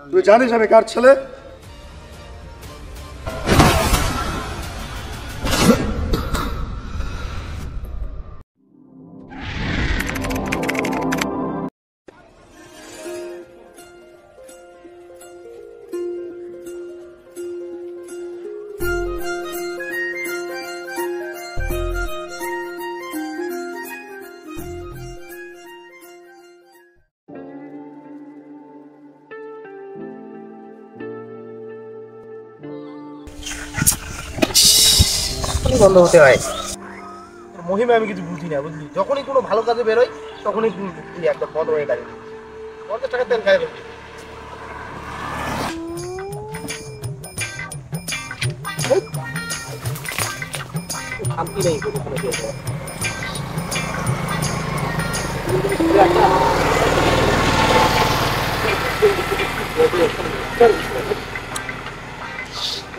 তুই জানিস আমি কার ছেলে? বন্ধ হতে হয় মহিমা আমি কিছু বুঝি না বুঝলি যখনই কোনো ভালো কাজে বেরোয় তখনই তুই একদম বন্ধ হয়ে দাঁড়িয়ে 50 টাকার তেল খাই শান্তি নেই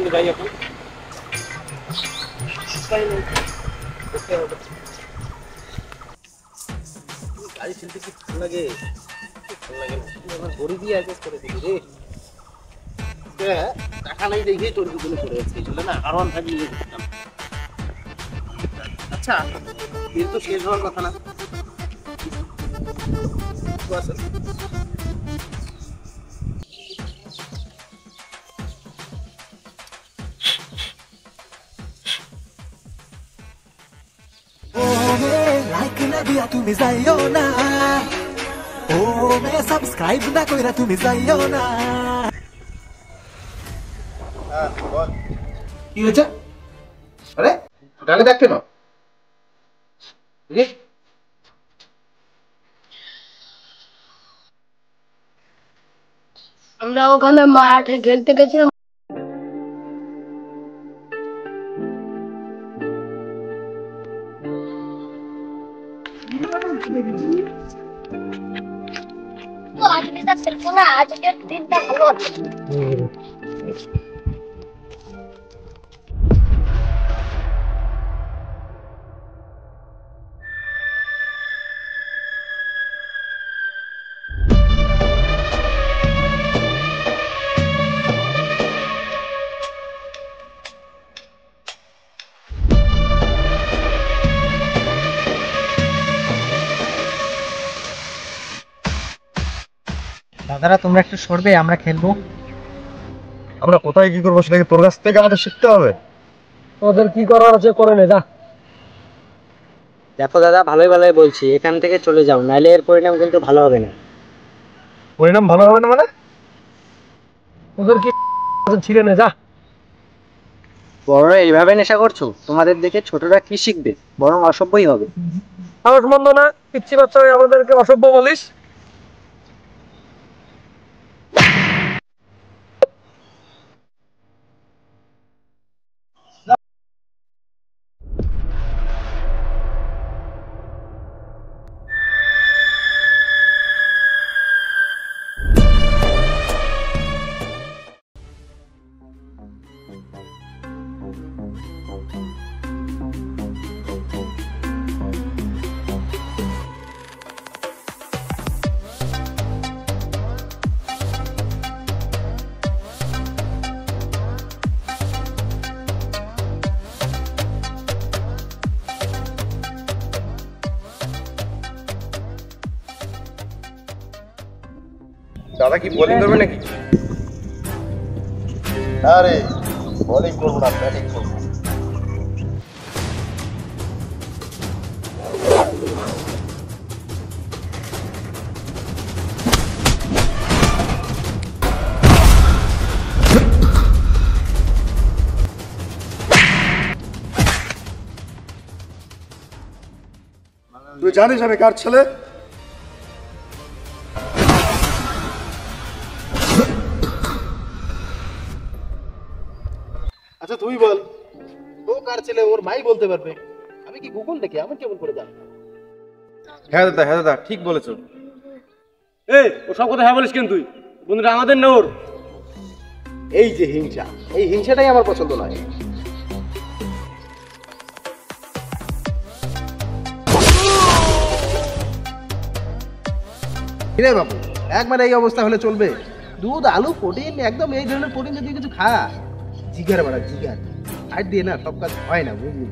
যাই এখন গাড়ি ফেলতে কি ভালো লাগে আমার গরিবই অ্যাডজাস্ট করে দিবি রে টাকা নাই দেখেই তোর দুজনে পড়ে যাচ্ছে চলে না আরো অনেক নিয়ে যেতাম আচ্ছা বিল তো শেষ হওয়ার কথা না दिया तुम्हें जाइयो ना ओ मैं सब्सक्राइब ना कोइरा तुम्हें जाइयो ना हां बोल কি হয়েছে আরে ডালে দেখ কেন আমরা ওখানে মাঠে খেলতে গেছিলাম तो आज भी तक सिर्फ ना आज के दिन तक ভালো আছে দাদারা তোমরা একটু সরবে আমরা খেলবো আমরা কোথায় কি করবো সেটাকে তোর কাছ থেকে আমাদের শিখতে হবে ওদের কি করার আছে করে নে যা দেখো দাদা ভালোই ভালোই বলছি এখান থেকে চলে যাও নাইলে এর পরিণাম কিন্তু ভালো হবে না পরিণাম ভালো হবে না মানে ওদের কি ছিঁড়ে নে যা বড়রা এইভাবে নেশা করছো তোমাদের দেখে ছোটরা কি শিখবে বরং অসভ্যই হবে সাহস মন্দ না পিচ্ছি বাচ্চা আমাদেরকে অসভ্য বলিস দাদা কি বোলিং করবে নাকি আরে বোলিং করব না ব্যাটিং করব তুই জানিস আমি কার ছেলে? আচ্ছা তুই বল ও কার ছেলে ওর মাই বলতে পারবে আমি কি গুগল দেখি আমি কেমন করে জানি হ্যাঁ দাদা ঠিক বলেছো এই ও সব কথা হ্যাঁ বলিস কেন তুই বন্ধুরা আমাদের না ওর এই যে হিংসা এই হিংসাটাই আমার পছন্দ নয় রে বাবু একবার এই অবস্থা হলে চলবে দুধ আলু প্রোটিন একদম এই ধরনের প্রোটিন যদি কিছু খা জিগার বাড়া জিগার আর দিয়ে না সব কাজ হয় না বুঝলি